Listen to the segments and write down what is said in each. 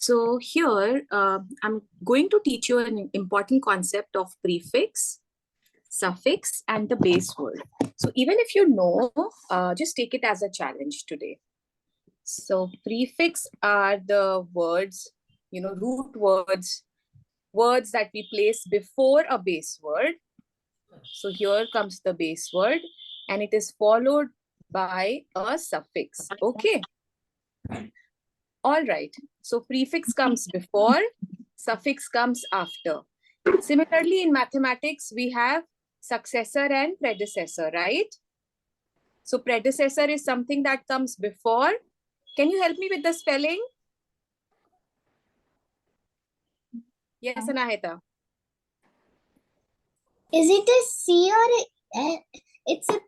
So here, I'm going to teach you an important concept of prefix, suffix, and the base word. So even if you know, just take it as a challenge today. So prefix are the words, root words, words that we place before a base word. So here comes the base word, and it is followed by a suffix. Okay. All right. So prefix comes before, suffix comes after. Similarly, in mathematics, we have successor and predecessor, right? So predecessor is something that comes before. Can you help me with the spelling? Yes, Anahita. Is it a C or it's a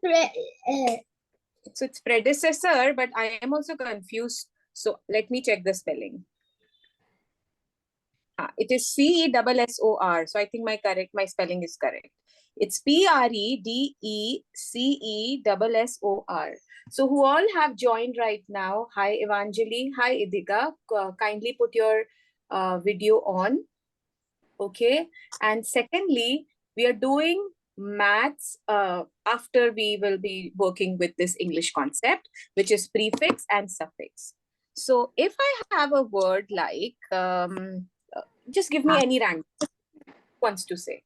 So it's predecessor, but I am also confused. So let me check the spelling. It is C-E-S-S-O-R. So I think my spelling is correct. It's P-R-E-D-E-C-E-S-S-O-R. So who all have joined right now? Hi, Evangeline. Hi, Idika. Kindly put your video on. Okay. And secondly, we are doing maths after we will be working with this English concept, which is prefix and suffix. So if I have a word like, just give me any random wants to say.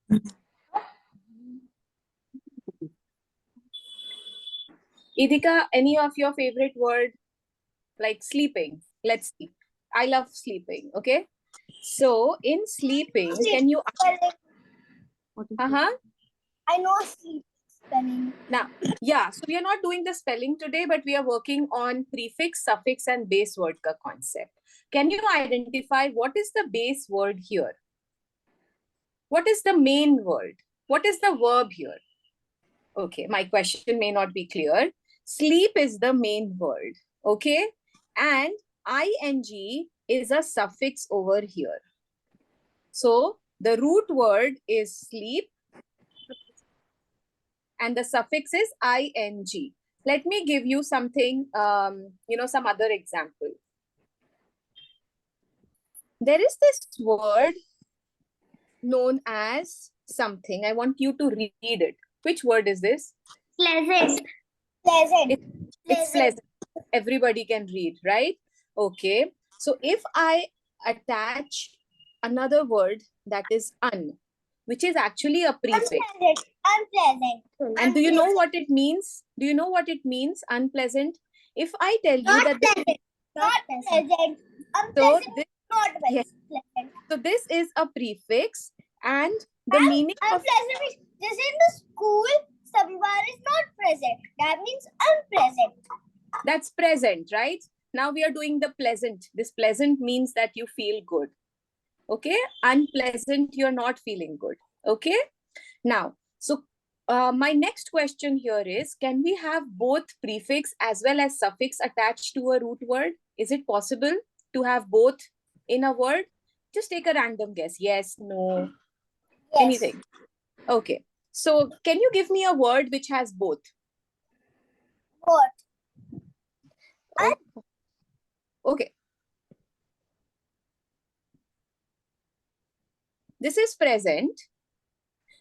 Idika, any of your favorite word like sleeping? Let's see. I love sleeping. Okay. So in sleeping, can you? I know sleep spelling. Now, yeah. So we are not doing the spelling today, but we are working on prefix, suffix, and base word ka concept. Can you identify what is the base word here? What is the main word? What is the verb here? Okay, my question may not be clear. Sleep is the main word, okay? And ing is a suffix over here. So the root word is sleep and the suffix is ing. Let me give you something, some other example. There is this word known as something. I want you to read it. Which word is this? Pleasant. Pleasant. It's pleasant. Everybody can read, right? Okay. So if I attach another word that is which is actually a prefix. Unpleasant. And do you know what it means? Do you know what it means, unpleasant? If I tell you Not that pleasant. Not pleasant. Unpleasant. Not yes. pleasant. So this is a prefix and the meaning of unpleasant. This in the school, someone is not present. That means unpleasant. That's present, right? Now we are doing the pleasant. This pleasant means that you feel good. Okay. Unpleasant, you're not feeling good. Okay. Now, so my next question here is, can we have both prefix as well as suffix attached to a root word? Is it possible to have both in a word? Just take a random guess. Yes, no, yes. Anything. Okay. So can you give me a word which has both? What? Okay. This is present,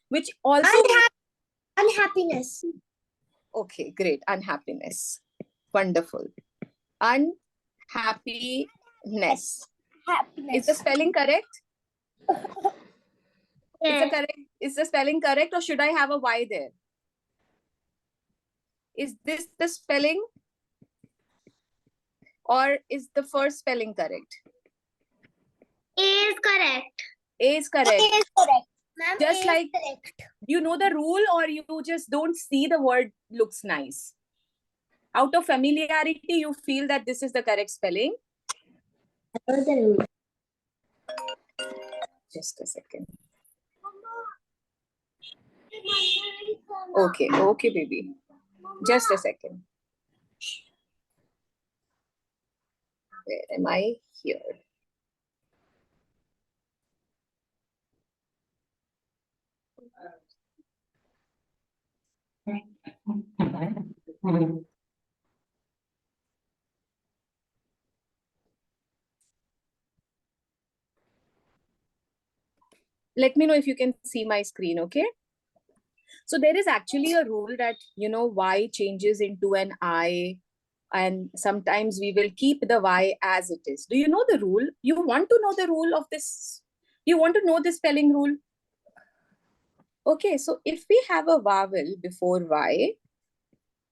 which also... Unhappiness. Okay, great. Unhappiness. Wonderful. Unhappiness. Happiness. Is the spelling correct? Yes. Is the spelling correct, or should I have a Y there? Is this the spelling? Or is the first spelling correct? A is correct. A is correct. A is correct. Just A like, correct. you know the rule, or you just don't see the word looks nice? Out of familiarity, you feel that this is the correct spelling? I know the rule. Just a second. Okay, okay, baby. Just a second. Where am I? Here. Let me know if you can see my screen, okay? So there is actually a rule that, Y changes into an I, and sometimes we will keep the Y as it is. Do you know the rule? You want to know the rule of this? You want to know the spelling rule? Okay, so if we have a vowel before Y,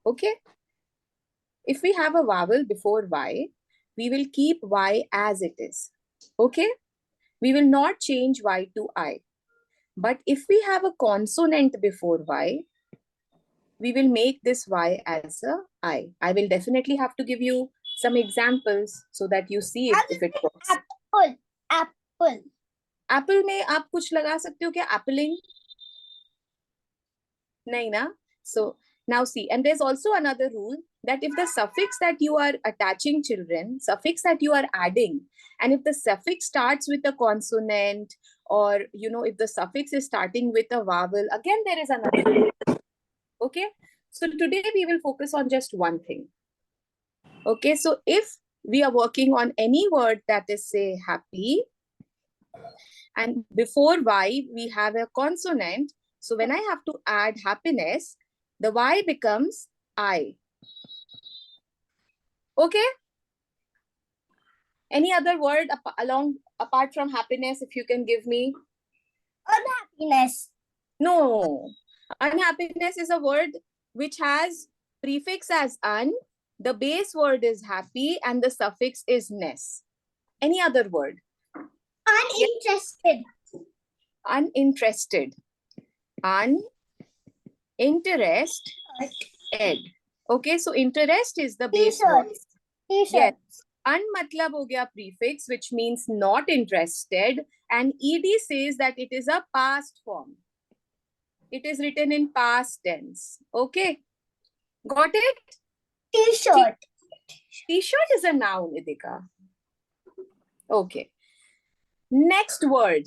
okay? If we have a vowel before Y, we will keep Y as it is, okay? We will not change Y to I. But if we have a consonant before Y, we will make this Y as a I. I will definitely have to give you some examples so that you see if it works. Apple. Apple. Apple में आप कुछ लगा सकते हो क्या? Appling? नहीं ना? So now see, and there's also another rule that if the suffix that you are attaching, children, suffix that you are adding, and if the suffix starts with a consonant, or if the suffix is starting with a vowel, again there is another rule. Okay, so today we will focus on just one thing. Okay, so if we are working on any word that is, say, happy, and before Y we have a consonant, so when I have to add happiness, the Y becomes I. Okay? Any other word apart from happiness, if you can give me? Unhappiness. No. Unhappiness is a word which has prefix as un, the base word is happy, and the suffix is ness. Any other word? Uninterested. Uninterested. Uninterested. Okay, so interest is the base word. T-shirts. Yes. Un matlab ho gaya prefix, which means not interested, and ed says that it is a past form. It is written in past tense. Okay, got it? T-shirt. T-shirt is a noun, Idika. Okay. Next word.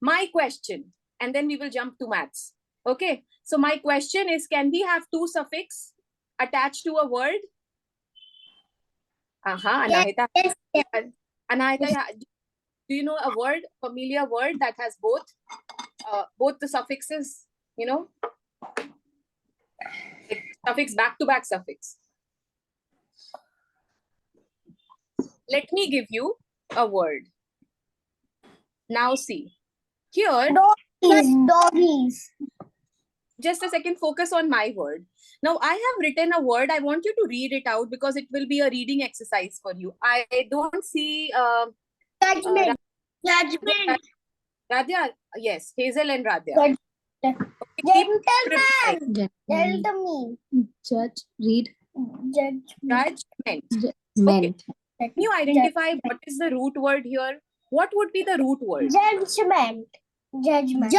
My question, and then we will jump to maths. Okay, so my question is, can we have two suffix attached to a word? Anahita. Yes. Anahita, do you know a word, familiar word that has both the suffixes, like suffix, back-to-back suffix? Let me give you a word. Now see, here, Doggies. just a second, focus on my word. Now I have written a word. I want you to read it out because it will be a reading exercise for you. I don't see Judgment. Judgment. Radhya, yes, Hazel and Radhya. Gentleman. Gentleman. Judge, read. Judgment. Meant. Can you identify what is the root word here? What would be the root word? Judgment. Judgment.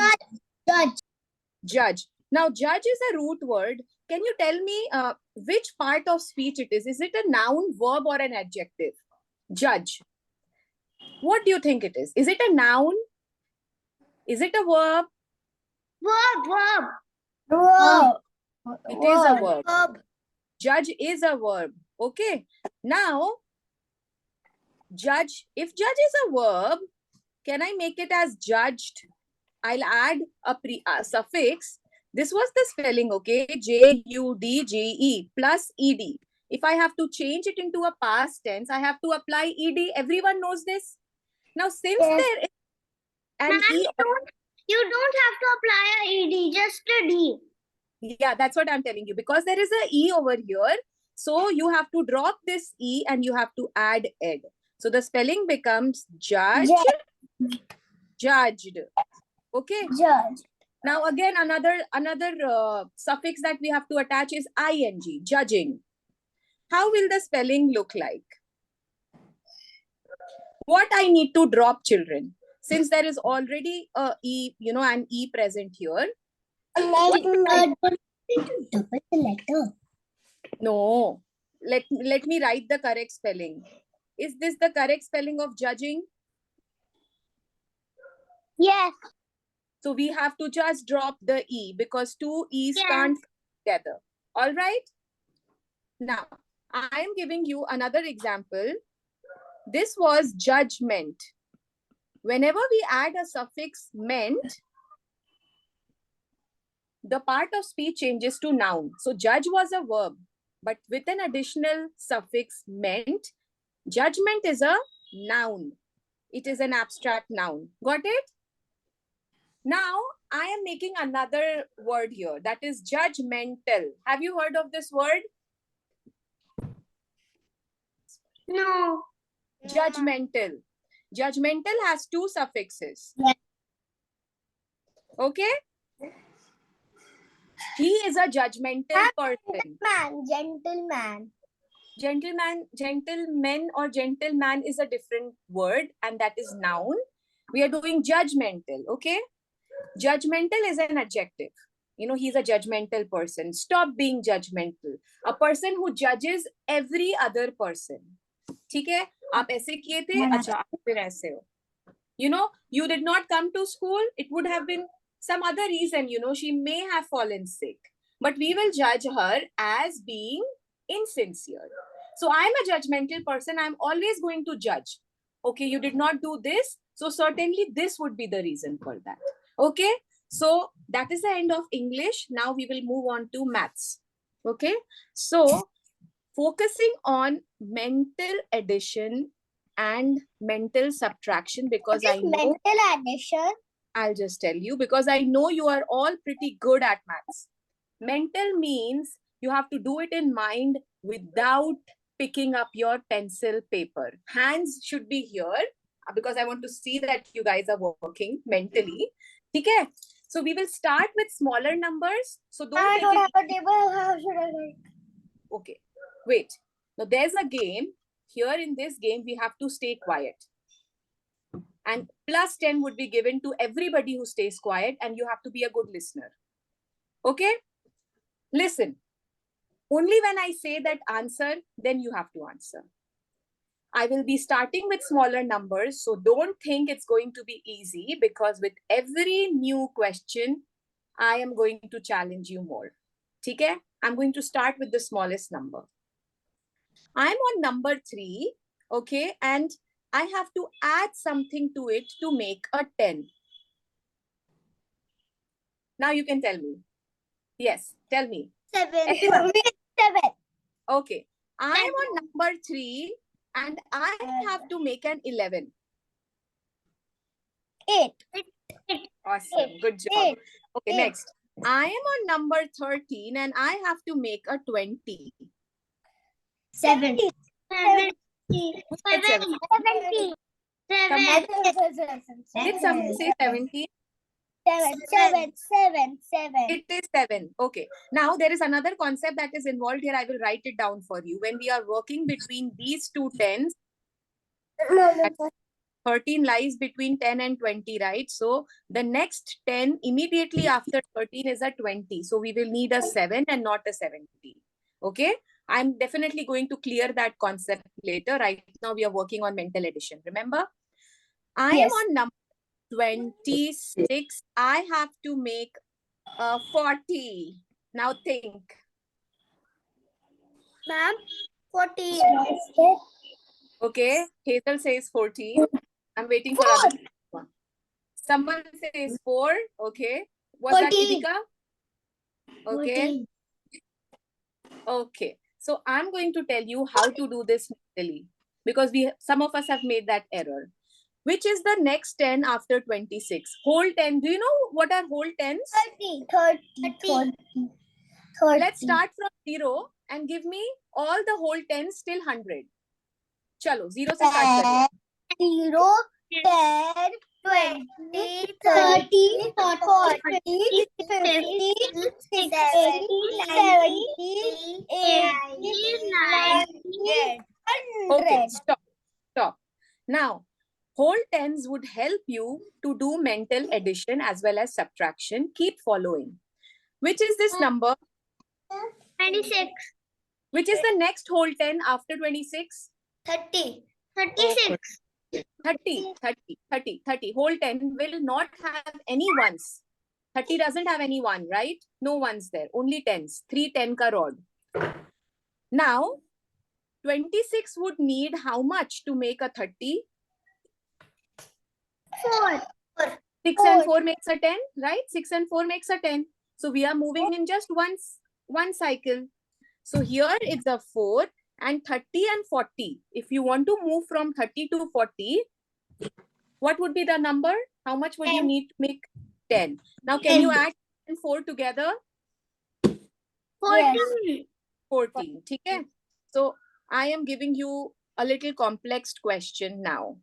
Judge. Now, judge is a root word. Can you tell me which part of speech it is? Is it a noun, verb, or an adjective? Judge. What do you think it is? Is it a noun? Is it a verb? Verb. It is a verb. Judge is a verb. Okay. Now, judge. If judge is a verb, can I make it as judged? I'll add a suffix. This was the spelling, okay? Judge plus ed. If I have to change it into a past tense, I have to apply ed. Everyone knows this. Now, since there is an e, you don't have to apply a ed, just a d. Yeah, that's what I'm telling you. Because there is a e over here, so you have to drop this e and you have to add ed. So the spelling becomes judged. Okay. Judge. Now again, another suffix that we have to attach is ing, judging. How will the spelling look like? What I need to drop, children, since there is already a e, an e present here. Double the letter. No, let me write the correct spelling. Is this the correct spelling of judging? Yes. So we have to just drop the e because two e's can't come together. All right. Now, I am giving you another example. This was judgment. whenever we add a suffix meant, the part of speech changes to noun. So judge was a verb, but with an additional suffix meant, judgment is a noun. It is an abstract noun. Got it? Now, I am making another word here, that is judgmental. Have you heard of this word? No. Judgmental. Judgmental has two suffixes. Yes. Okay? He is a judgmental person. Gentleman. Gentleman or gentleman is a different word, and that is noun. We are doing judgmental, okay? Judgmental is an adjective. You know, he's a judgmental person. Stop being judgmental. A person who judges every other person. ठीक है? आप ऐसे किए थे, अच्छा आप फिर ऐसे हो. You know, you did not come to school. It would have been some other reason, you know, she may have fallen sick. But we will judge her as being insincere. So I'm a judgmental person. I'm always going to judge. Okay, you did not do this. So certainly this would be the reason for that. Okay, so that is the end of English. Now we will move on to maths. Okay, so focusing on mental addition and mental subtraction, because I know mental addition. I'll just tell you, because I know you are all pretty good at maths. Mental means you have to do it in mind without picking up your pencil paper. Hands should be here because I want to see that you guys are working mentally. Okay? So we will start with smaller numbers. So I don't don't take have a table. How should I write? Okay, wait. Now there's a game. Here in this game, we have to stay quiet. And plus 10 would be given to everybody who stays quiet, and you have to be a good listener. Okay? Listen. Only when I say that answer, then you have to answer. I will be starting with smaller numbers, so don't think it's going to be easy, because with every new question, I am going to challenge you more. Okay? I'm going to start with the smallest number. I'm on number 3, okay? And I have to add something to it to make a 10. Now you can tell me. Yes, tell me. 7. Excellent. 7. Okay. I'm on number 3 and I have to make an 11. 8. Awesome. Good job. 8. Okay, 8. next. I am on number 13 and I have to make a 20. 70. 70. Who said 70? 70. Did someone say 70? 7. It is 7. Okay. Now there is another concept that is involved here. I will write it down for you. When we are working between these two tens, 13 lies between 10 and 20, right? So the next 10 immediately after 13 is a 20. So we will need a 7 and not a 70. Okay. I'm definitely going to clear that concept later. Right now we are working on mental addition. Remember? I am on number 26. I have to make 40. Now think. Ma'am, 14. Okay. Hazel says 14. I'm waiting for other one. Someone says 4. Okay. Was 14. that Idika? Okay. 14. Okay. So I'm going to tell you how to do this mentally, because some of us have made that error. Which is the next 10 after 26? Whole 10. Do you know what are whole 10s? 30. Let's start from 0 and give me all the whole 10s till 100. Chalo, 0 se start kariye. 0, 10, 20, 30, 40, 50, 60, 70, 80, 90, 100. Okay, stop. Now, whole 10s would help you to do mental addition as well as subtraction. Keep following. Which is this number? 26. Which is the next whole 10 after 26? 30. 36. 30. Whole 10 will not have any ones. 30 doesn't have any one, right? No ones there. Only 10s. 3 10 ka rod. Now, 26 would need how much to make a 30? 4. 6 and 4 makes a 10, right? 6 and 4 makes a 10. So we are moving in just one cycle. So here it's a 4 and 30 and 40. If you want to move from 30 to 40, what would be the number? How much would you 10. need to make 10? Now, can you add 10 and 4 together? 14. 14. Okay? So I am giving you a little complex question now.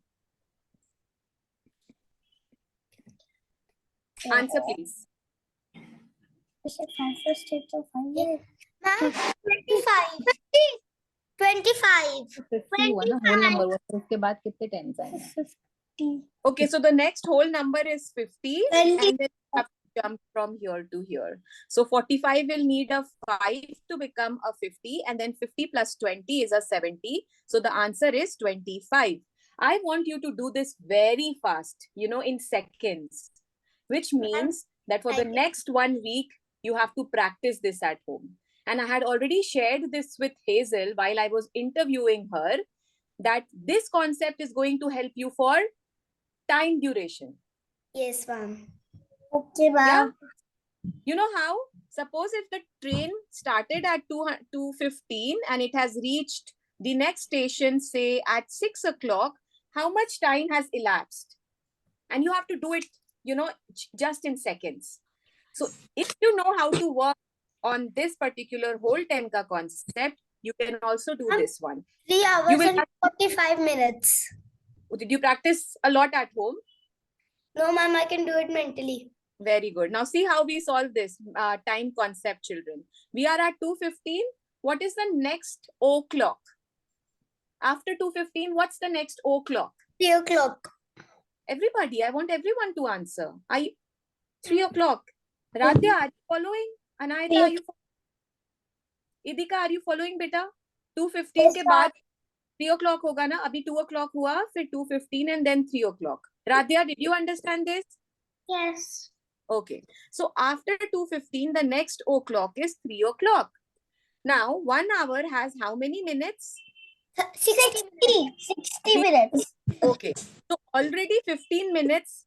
Answer, please. Ma'am, 25. 25. 50 हुआ ना whole number हुआ फिर उसके बाद कितने tens आएंगे? Okay, so the next whole number is 50 and then you have to jump from here to here. So 45 will need a 5 to become a 50 and then 50 plus 20 is a 70. So the answer is 25. I want you to do this very fast, in seconds, which means that for the next 1 week, you have to practice this at home. And I had already shared this with Hazel while I was interviewing her, that this concept is going to help you for time duration. Yes, ma'am. Okay, ma'am. Yeah. You know how? Suppose if the train started at 2:15 and it has reached the next station, say at 6 o'clock, how much time has elapsed? And you have to do it, just in seconds. So if you know how to work on this particular whole 10 ka concept, you can also do this one. 3 hours and 45 minutes. Did you practice a lot at home? No, ma'am, I can do it mentally. Very good. Now see how we solve this time concept, children. We are at 2:15. What is the next o'clock? After 2:15, what's the next o'clock? 3 o'clock. Everybody, I want everyone to answer. 3 o'clock. Radhya, are you following? Anayata, are you following? Idika, are you following, beta? 2:15 के बाद 3 o'clock होगा ना? अभी 2 o'clock हुआ, फिर 2:15 and then 3 o'clock. Radhya, did you understand this? Yes. Okay. So after 2:15, the next o'clock is 3 o'clock. Now, 1 hour has how many minutes? 60 minutes. Okay. So already 15 minutes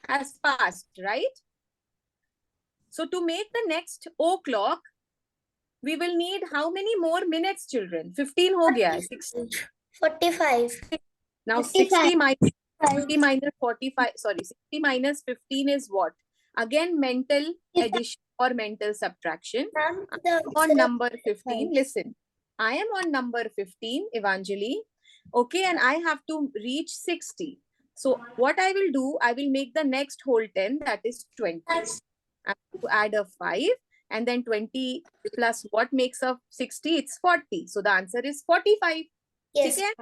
has passed, right? So to make the next o'clock, we will need how many more minutes, children? 15 ho gaya hai. 45. Now 60 minus 50 minus 45, sorry, 60 minus 15 is what? Again, mental addition or mental subtraction. I'm on number 15. Listen, I am on number 15, Evanjali. Okay, and I have to reach 60. So what I will do, I will make the next whole 10, that is 20. I have to add a 5 and then 20 plus what makes up 60? It's 40. So the answer is 45. Yes. Okay?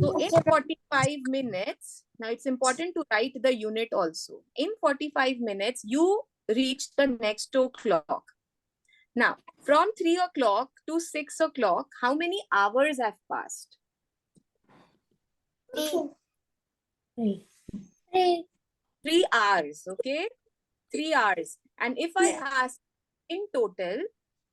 So in 45 minutes, now it's important to write the unit also. In 45 minutes, you reach the next o'clock. Now, from 3 o'clock to 6 o'clock, how many hours have passed? 3. 3 hours, okay? 3 hours. And if I ask in total,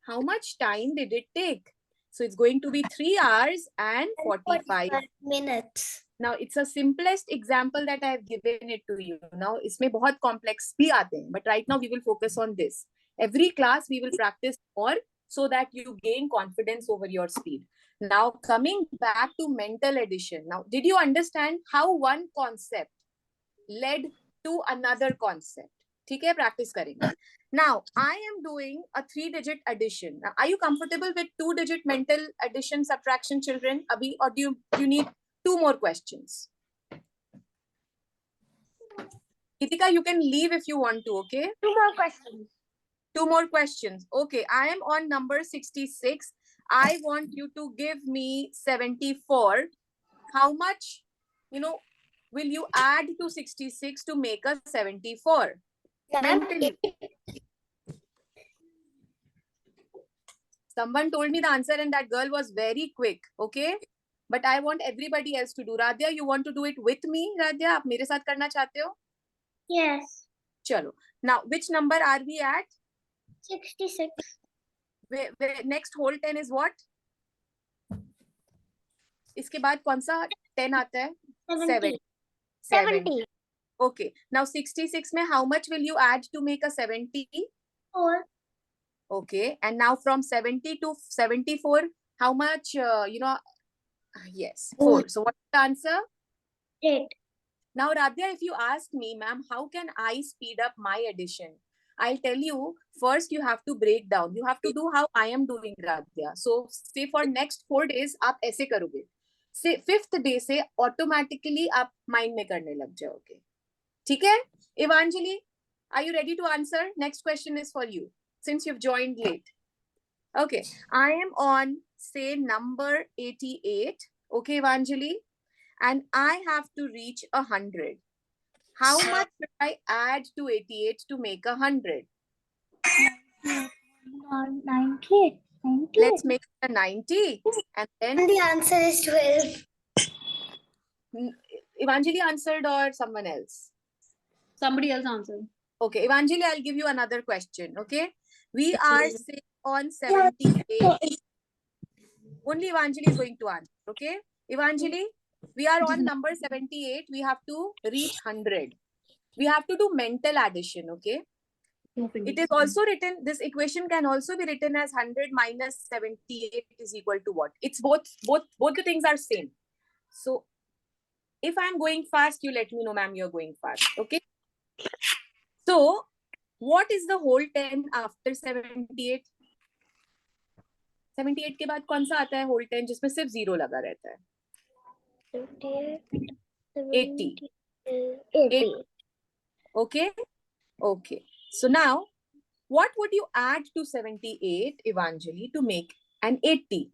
how much time did it take? So it's going to be 3 hours and 45 minutes. Now, it's a simplest example that I have given it to you. Now, इसमें बहुत complex भी आते हैं, but right now we will focus on this. Every class we will practice more so that you gain confidence over your speed. Now, coming back to mental addition. Now, did you understand how one concept led to another concept? ठीक है, practice करेंगे. Now, I am doing a 3-digit addition. Now, are you comfortable with 2-digit mental addition, subtraction, children? Abhi, or do you need 2 more questions? Itika, you can leave if you want to, okay? 2 more questions. 2 more questions. Okay, I am on number 66. I want you to give me 74. How much, will you add to 66 to make a 74? Mentally. Someone told me the answer and that girl was very quick, okay? But I want everybody else to do. Radhya, you want to do it with me? Radhya, आप मेरे साथ करना चाहते हो? Yes. चलो. Now, which number are we at? 66. Next whole 10 is what? इसके बाद कौन सा 10 आता है? 70. 70. Okay. Now 66 mein how much will you add to make a 70? 4. Okay. And now from 70 to 74, how much, yes, 4. So what's the answer? 8. Now, Radhya, if you ask me, ma'am, how can I speed up my addition? I'll tell you, first you have to break down. You have to do how I am doing, Radhya. So, say for next 4 days, आप ऐसे करोगे. Say 5th day से automatically आप mind में करने लग जाओगे. ठीक है? Evangeline, are you ready to answer? Next question is for you, since you've joined late. Okay, I am on, say, number 88. Okay, Evangeline? And I have to reach 100. How much should I add to 88 to make 100? 98. Let's make it a 90. And then And the answer is 12. Evangeline answered or someone else? Somebody else answered. Okay, Evangeline, I'll give you another question. Okay, we are say on 78. Only Evangeline is going to answer. Okay, Evangeline, we are on number 78. We have to reach 100. We have to do mental addition. Okay. It is also written, this equation can also be written as 100 minus 78 is equal to what? It's both the things are same. So if I'm going fast, you let me know, ma'am, you're going fast. Okay. So what is the whole 10 after 78? 78 के बाद कौन सा आता है whole 10 जिसमें सिर्फ 0 लगा रहता है? 80. 80. Okay. Okay. So now, what would you add to 78, Evangeline, to make an 80?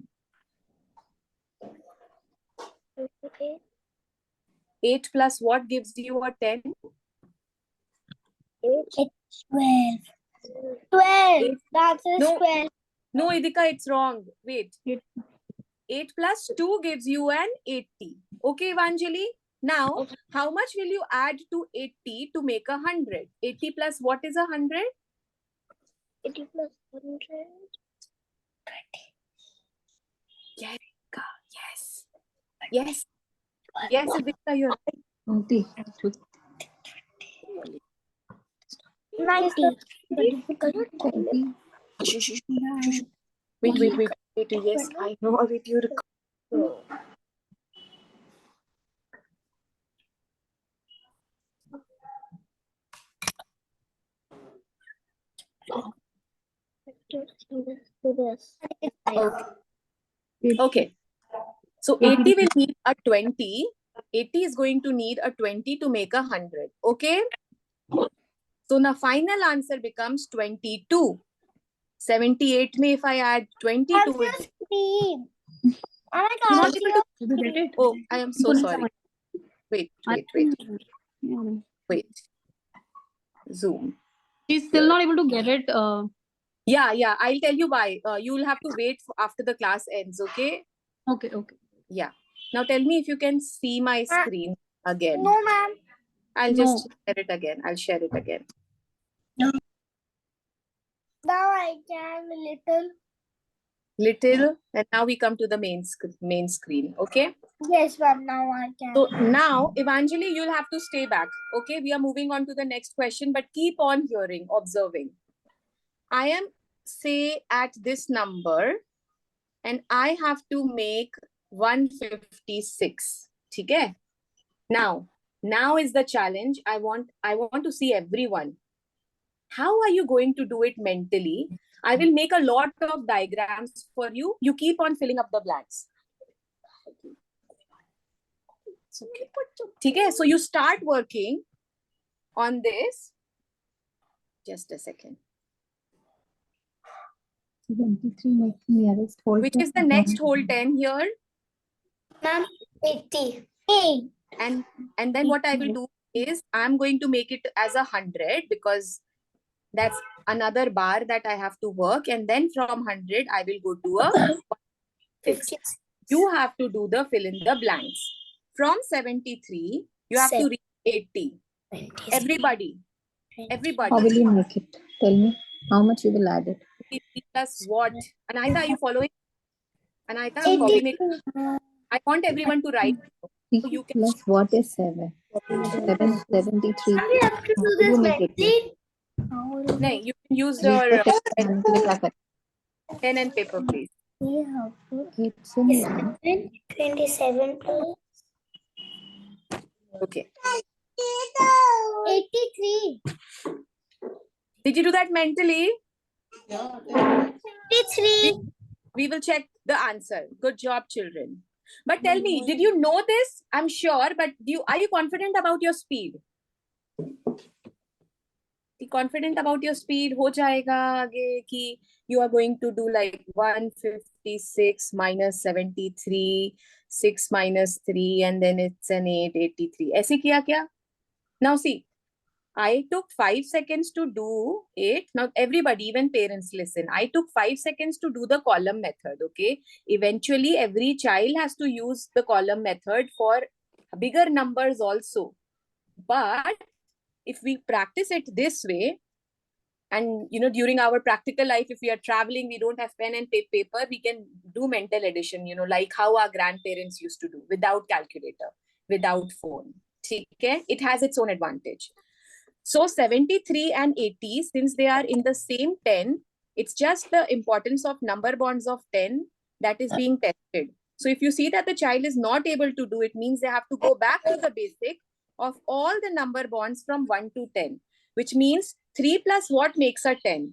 8 plus what gives you a 10? 12. 12. The answer is No. 12. No, Idika, it's wrong. Wait. 8 plus 2 gives you an 80. Okay, Evangeline? Now, how much will you add to 80 to make 100? 80 plus what is 100? 80 plus 100. Yes. Yes. Yes. Yes, Idika, you're right. 20. 90. Wait. Yes, I know. Wait, you Okay. So 80 will need a 20. 80 is going to need a 20 to make 100. Okay. So the final answer becomes 22. 78 may if I add 20 to it. I'm You're not not able to. Did you get it? Oh, I am so sorry. Wait. Zoom. She's still not able to get it. Yeah. I'll tell you why. You'll have to wait for after the class ends. Okay. Okay. Yeah. Now tell me if you can see my screen again. No, ma'am. I'll just share it again. I'll share it again. Now I can Little. And now we come to the main screen. Okay. Yes, ma'am. Now I can. So now, Evangeline, you'll have to stay back. Okay. We are moving on to the next question, but keep on hearing, observing. I am, say, at this number, and I have to make 156. Okay. Now is the challenge. I want to see everyone. How are you going to do it mentally? I will make a lot of diagrams for you. You keep on filling up the blanks. Okay. So you start working on this. Just a second. 23 nearest whole. Which is the next whole 10 here? Ma'am, 80. And then what I will do is I'm going to make it as 100 because that's another bar that I have to work. And then from 100, I will go to a 50. You have to do the fill in the blanks. From 73, you have to reach 80. Everybody. How will you make it? Tell me how much you will add it. 80 plus what? Anaita, are you following? Anaita, copy me. I want everyone to write. 3 plus what is 7? 773. We have to do You this make it. mentally. No, you can use Use the your second one. क्या करें? pen and paper, please. It's in 27 plus Okay. 83. Did you do that mentally? 53. We will check the answer. Good job, children. But tell me, did you know this? I'm sure, but are you confident about your speed? Confident about your speed? हो जाएगा आगे कि you are going to do like 156 minus 73, 6 minus 3, and then it's an 883. ऐसे किया क्या? Now see, I took 5 seconds to do it. Now everybody, even parents, listen. I took 5 seconds to do the column method, okay? Eventually, every child has to use the column method for bigger numbers also. But if we practice it this way, and during our practical life, if we are traveling, we don't have pen and paper, we can do mental addition, like how our grandparents used to do, without calculator, without phone. Okay? It has its own advantage. So 73 and 80, since they are in the same 10, it's just the importance of number bonds of 10 that is being tested. So if you see that the child is not able to do it, means they have to go back to the basic of all the number bonds from 1 to 10, which means 3 plus what makes a 10?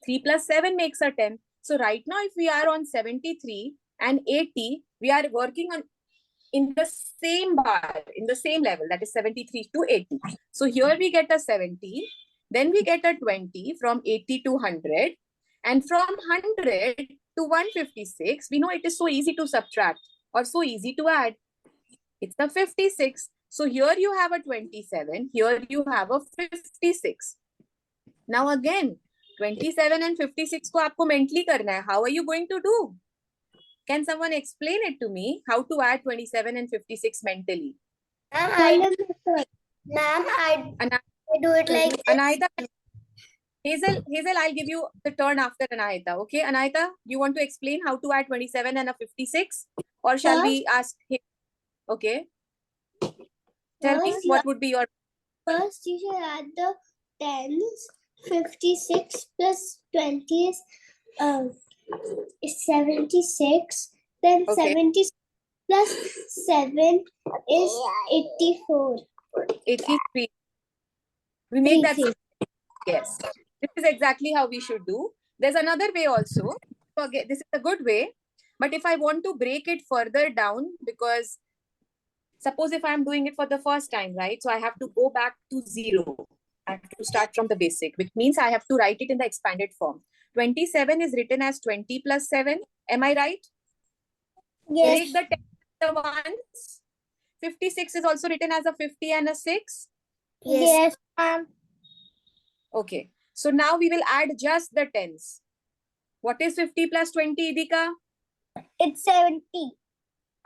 3 plus 7 makes a 10. So right now, if we are on 73 and 80, we are working on in the same bar, in the same level, that is 73 to 80. So here we get a 70, then we get a 20 from 80 to 100, and from 100 to 156, we know it is so easy to subtract or so easy to add. It's a 56. So here you have a 27, here you have a 56. Now again, 27 and 56 को आपको mentally करना है. How are you going to do? Can someone explain it to me? How to add 27 and 56 mentally? Ma'am, I do it like this. Anahita, Hazel, I'll give you the turn after Anahita. Okay, Anahita, you want to explain how to add 27 and a 56? Or shall we ask him? Okay. Tell me, what would be your... First, you should add the tens. 56 plus 20 is 76. Then Okay. 76 plus 7 is 84. 83. We make that... Yes. This is exactly how we should do. There's another way also. So again, this is a good way. But if I want to break it further down, because suppose if I'm doing it for the first time, right? So I have to go back to 0. I have to start from the basic, which means I have to write it in the expanded form. 27 is written as 20 plus 7. Am I right? Yes. Break the 10 the ones. 56 is also written as a 50 and a 6. Yes. Okay. So now we will add just the tens. What is 50 plus 20, Idika? It's 70.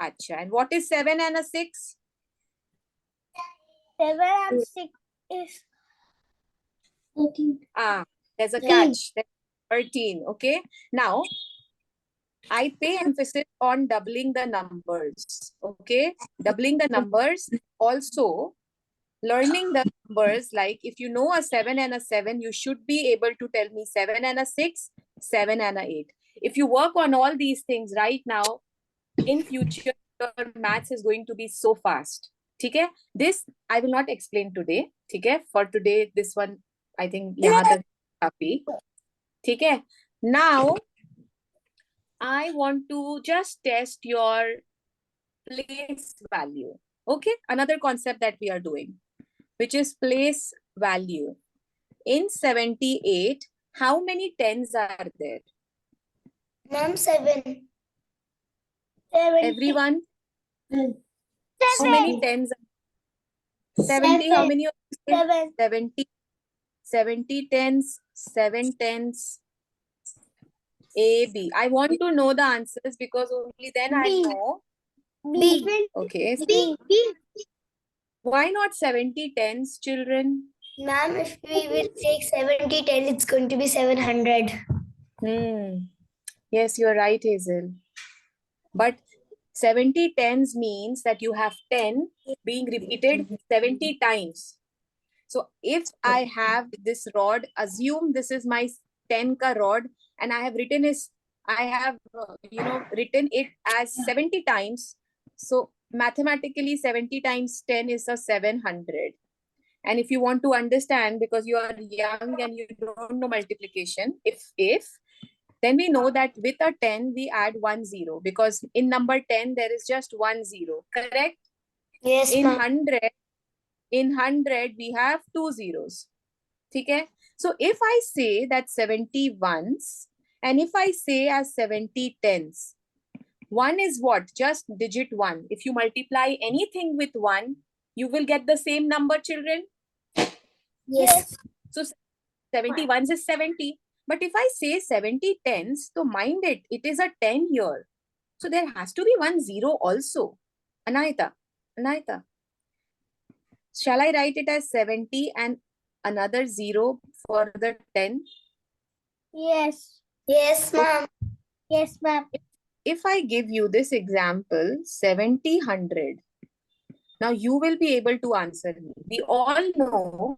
Acha. And what is 7 and a 6? 7 and 6 is 13. There's a catch. There's 13. Okay. Now, I pay emphasis on doubling the numbers. Okay. Doubling the numbers. Also, learning the numbers, like if you know a 7 and a 7, you should be able to tell me 7 and a 6, 7 and a 8. If you work on all these things right now, in future, your maths is going to be so fast. Okay? This I will not explain today. Okay? For today, this one, I think, yahan tak kafi. Okay? Now, I want to just test your place value. Okay? Another concept that we are doing, which is place value. In 78, how many tens are there? Ma'am, 7. Everyone? How many tens? 70, how many? 7. 70. 70 tens, 7 tens. A, B. I want to know the answers because only then I know. B. Okay. B. Why not 70 tens, children? Ma'am, if we will take 70 10, it's going to be 700. Yes, you're right, Hazel. But 70 tens means that you have 10 being repeated 70 times. So if I have this rod, assume this is my 10 ka rod, and I have written written it as 70 times. So mathematically 70 times 10 is a 700. And if you want to understand, because you are young and you don't know multiplication, if then we know that with a 10 we add 1 0, because in number 10 there is just 1 0, correct? Yes, In ma'am. 100 we have 2 zeros. Okay? So if I say that 70 ones, and if I say as 70 tens, 1 is what? Just digit 1. If you multiply anything with 1, you will get the same number, children. Yes. So 70 ones is 70. But if I say 70 tens, so mind it, it is a 10 here. So there has to be 1 0 also. Anahita, shall I write it as 70 and another 0 for the 10? Yes. Yes, ma'am. Yes, ma'am. If I give you this example, 70, 100, now you will be able to answer me. We all know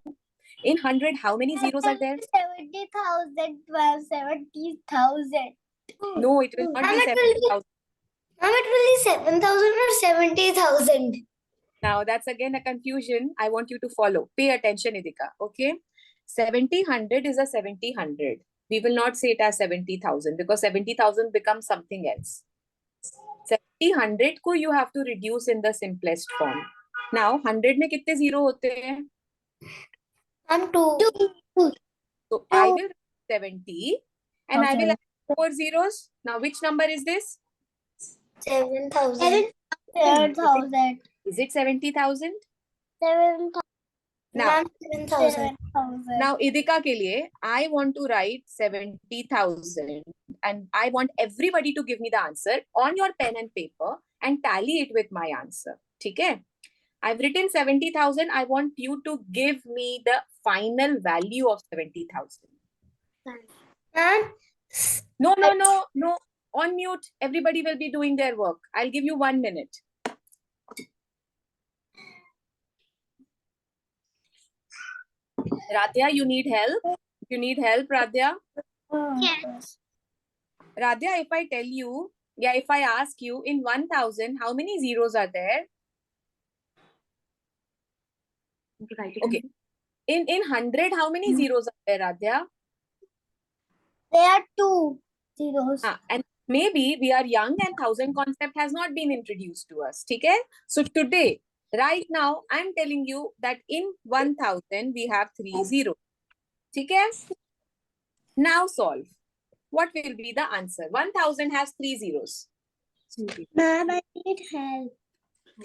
in 100, how many zeros are there? 70,000, 70,000. No, it will not be Ma'am, 70,000. Ma'am, it will be 7,000 or 70,000. Now that's again a confusion. I want you to follow. Pay attention, Idika. Okay. 70, 100 is a 70, 100. We will not say it as 70,000 because 70,000 becomes something else. 70, 100 ko you have to reduce in the simplest form. Now 100 में कितने zero होते हैं? And 2. So I will 70 and I will add 4 zeros. Now which number is this? 7,000. 7,000. Is it 70,000? 7,000. Now, 7,000. now Idika ke liye, I want to write 70,000 and I want everybody to give me the answer on your pen and paper and tally it with my answer. Okay? I've written 70,000. I want you to give me the final value of 70,000. And No. On mute. Everybody will be doing their work. I'll give you 1 minute. Radhya, you need help? You need help, Radhya? yes. Radhya, if I tell you, if I ask you in 1,000, how many zeros are there? Okay. In 100, how many zeros are there, Radhya? There are 2 zeros. And maybe we are young and 1,000 concept has not been introduced to us. Okay? So today, right now, I'm telling you that in 1,000, we have 3 zeros. Okay? Now solve. What will be the answer? 1,000 has 3 zeros. Ma'am, I need help.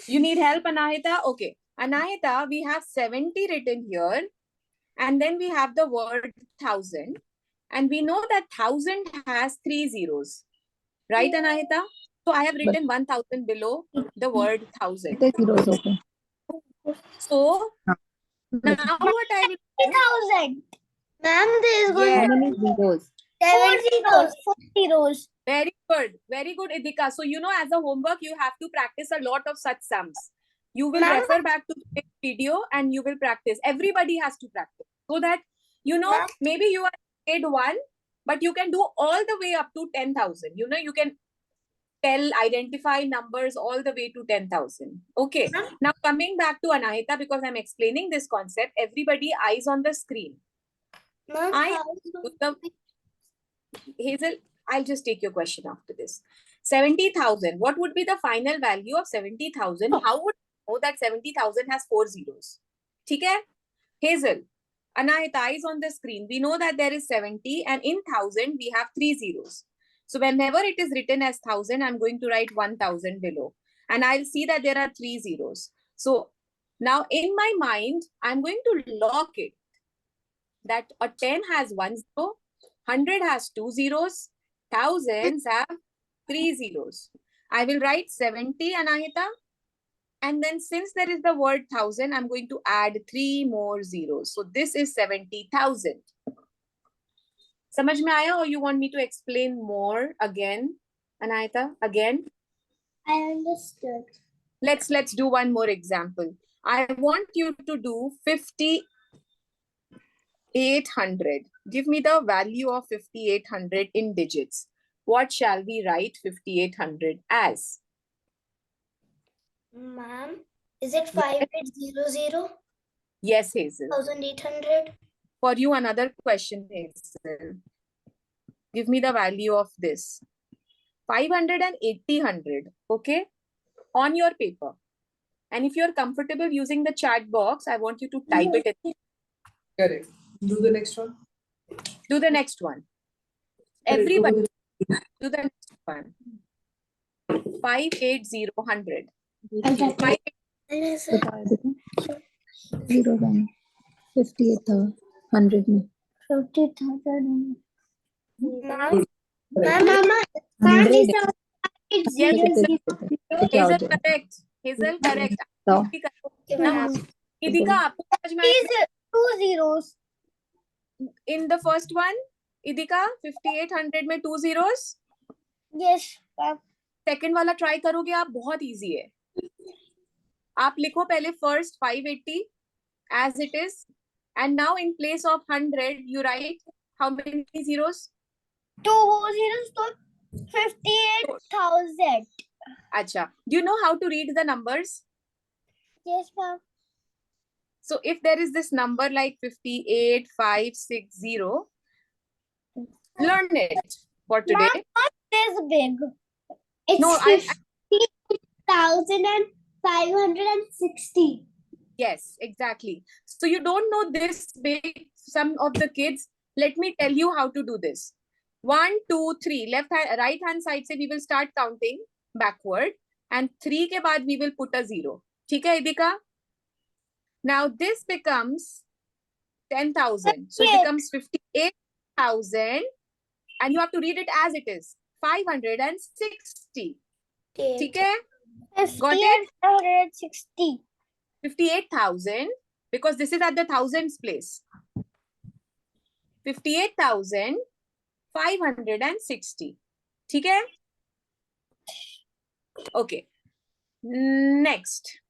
You need help, Anahita? Okay. Anahita, we have 70 written here. And then we have the word 1,000. And we know that 1,000 has 3 zeros. Right, Anahita? So I have written 1,000 below the word 1,000. zeros open. So now what I will do? 3,000. Ma'am, there is going How Yes. many zeros? 4 zeros. 4 zeros. Very good. Very good, Idika. So, you know, as a homework, you have to practice a lot of such sums. You will Ma'am. refer back to the video and you will practice. Everybody has to practice. So that, you know, Ma'am. maybe you are grade 1, but you can do all the way up to 10,000. You know, you can identify numbers all the way to 10,000. Okay. Now, coming back to Anahita, because I'm explaining this concept, everybody eyes on the screen. Ma'am, Hazel, I'll just take your question after this. 70,000. What would be the final value of 70,000? How would you know that 70,000 has 4 zeros? Okay? Hazel, Anahita, eyes on the screen. We know that there is 70 and in 1,000 we have 3 zeros. So whenever it is written as 1,000, I'm going to write 1,000 below. And I'll see that there are 3 zeros. So now in my mind, I'm going to lock it that a 10 has 1 zero, 100 has 2 zeros, thousands have 3 zeros. I will write 70, Anahita. And then since there is the word 1,000, I'm going to add 3 more zeros. So this is 70,000. Samajh mein aaya, or you want me to explain more again, Anahita? Again? I understood. Let's do one more example. I want you to do 5,800. Give me the value of 5,800 in digits. What shall we write 5,800 as? Ma'am, is it 5800? Yes, Hazel. 1800? For you, another question, Hazel. Give me the value of this. 500 and 800, okay? On your paper. And if you're comfortable using the chat box, I want you to type it in. Correct. Do the next one. Do the next one. Correct. Everybody, do the next one. 580,100. 58,100 में 50,000. Good. Mama, 100 it's Yes, zero. Hazel correct. Hazel correct. So, आप भी करो। Now, Idika, आपको समझ में Please, 2 zeros. in the first one, Idika, 5,800 में 2 zeros. Yes, ma'am. Second वाला try करोगे आप, बहुत इजी है। आप लिखो पहले first 580 as it is, and now in place of 100 you write how many zeros? 2 zeros, so 58,000. Acha, do you know how to read the numbers? Yes, ma'am. So if there is this number like 58,560, learn it for today. This big. It's No, 50,560. Yes, exactly. So you don't know this big, some of the kids, let me tell you how to do this. 1, 2, 3, right hand side से we will start counting backward, and 3 के बाद we will put a 0. ठीक है, Idika? Now this becomes 10,000. So it becomes 58,000, and you have to read it as it is. 560. ठीक है? Got it? 58,560. 58,000, because this is at the thousands place. 58,560. ठीक है? Okay. Next.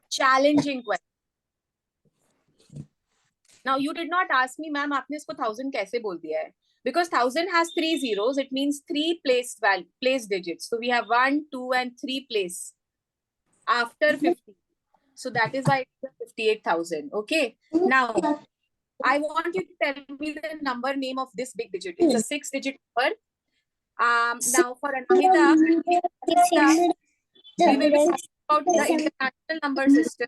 Challenging question. Now you did not ask me, ma'am, आपने इसको 1,000 कैसे बोल दिया है? Because 1,000 has 3 zeros, it means 3 place digits. So we have 1, 2, and 3 place after 50. So that is why it's 58,000. Okay. Now I want you to tell me the number name of this big digit. It's a 6-digit number. Now for Anahita, we will be talking about the international number system.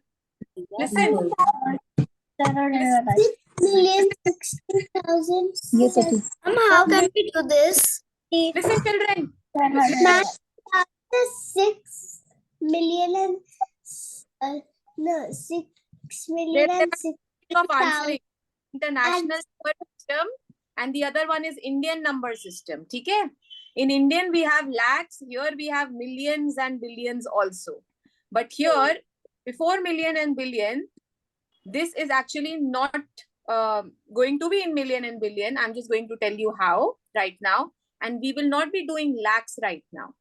Listen. 6,060,000. yes, okay. How can we do this? Listen, children. After 6 million and no 6 million and Of answering international number system, and the other one is Indian number system. ठीक है? In Indian we have lakhs. Here we have millions and billions also. But here, before million and billion, this is actually not going to be in million and billion. I'm just going to tell you how right now, and we will not be doing lakhs right now.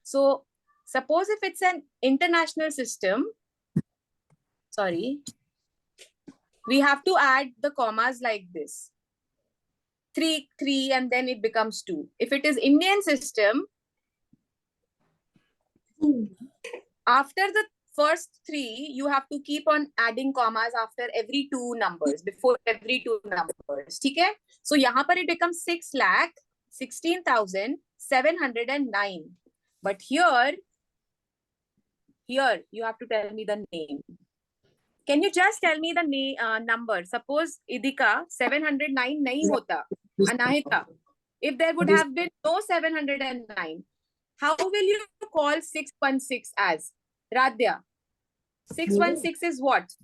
So suppose if it's an international system, sorry, we have to add the commas like this. 3, 3, and then it becomes 2. If it is Indian system, after the first 3, you have to keep on adding commas after every 2 numbers, before every 2 numbers. ठीक है? So यहाँ पर it becomes 6,16,709. But here you have to tell me the name. Can you just tell me the number? Suppose Idika 709 nahi hota. Anahita, if there would have been no 709, how will you call 616 as? Radhya, 616 is what?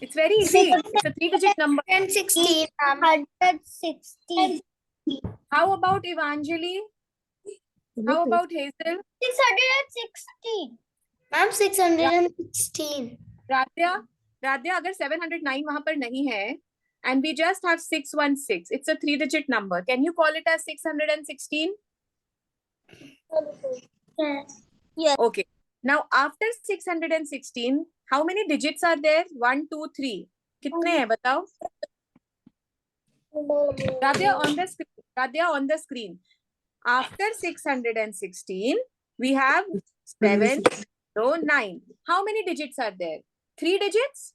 It's very easy. It's a 3-digit number. 116. 160. How about Evangeline? How about Hazel? 616. Ma'am, 616. Radhya, अगर 709 वहां पर नहीं है, and we just have 616, it's a 3-digit number. Can you call it as 616? Yes. Yes. Okay. Now, after 616, how many digits are there? 1, 2, 3. कितने हैं बताओ? Radhya on the screen. Radhya on the screen. After 616, we have 7, 0, 9. How many digits are there? 3 digits?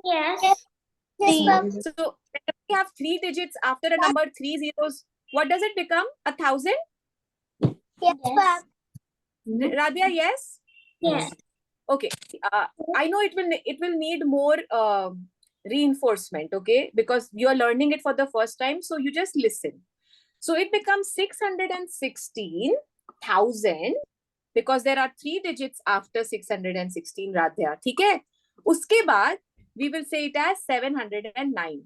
Yes. Yes, ma'am. So, when we have 3 digits after a number 3 zeros, what does it become? 1,000? Yes, ma'am. Radhya, yes? Yes. Okay. I know it will need more reinforcement, okay? Because you are learning it for the first time, so you just listen. So it becomes 616,000 because there are 3 digits after 616, Radhya. ठीक है? उसके बाद we will say it as 709.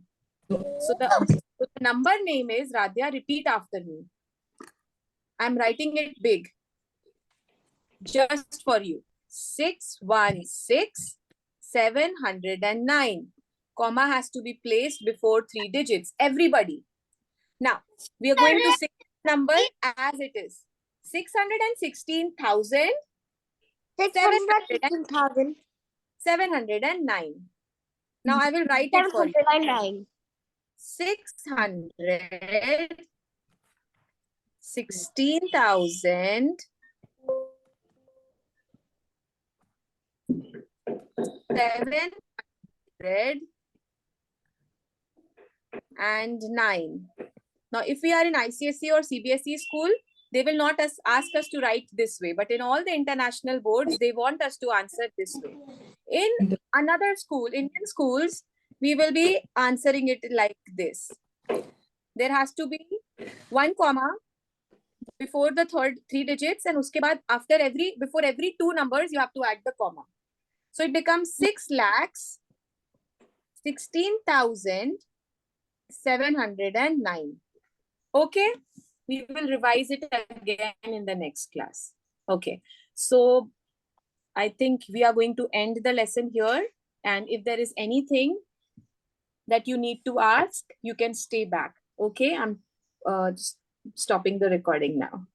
So the number name is, Radhya, repeat after me. I'm writing it big just for you. 616,709. Comma has to be placed before 3 digits. Everybody. Now, we are going to say the number as it is. 616,000. 709. Now I will write it for you. 616,000. 709. Now, if we are in ICSE or CBSE school, they will not ask us to write this way. But in all the international boards, they want us to answer this way. In another school, Indian schools, we will be answering it like this. There has to be 1 comma before the 3 digits, and uske baad before every 2 numbers, you have to add the comma. So it becomes 6,16,709. Okay, we will revise it again in the next class. Okay, so I think we are going to end the lesson here. And if there is anything that you need to ask, you can stay back. Okay, I'm just stopping the recording now.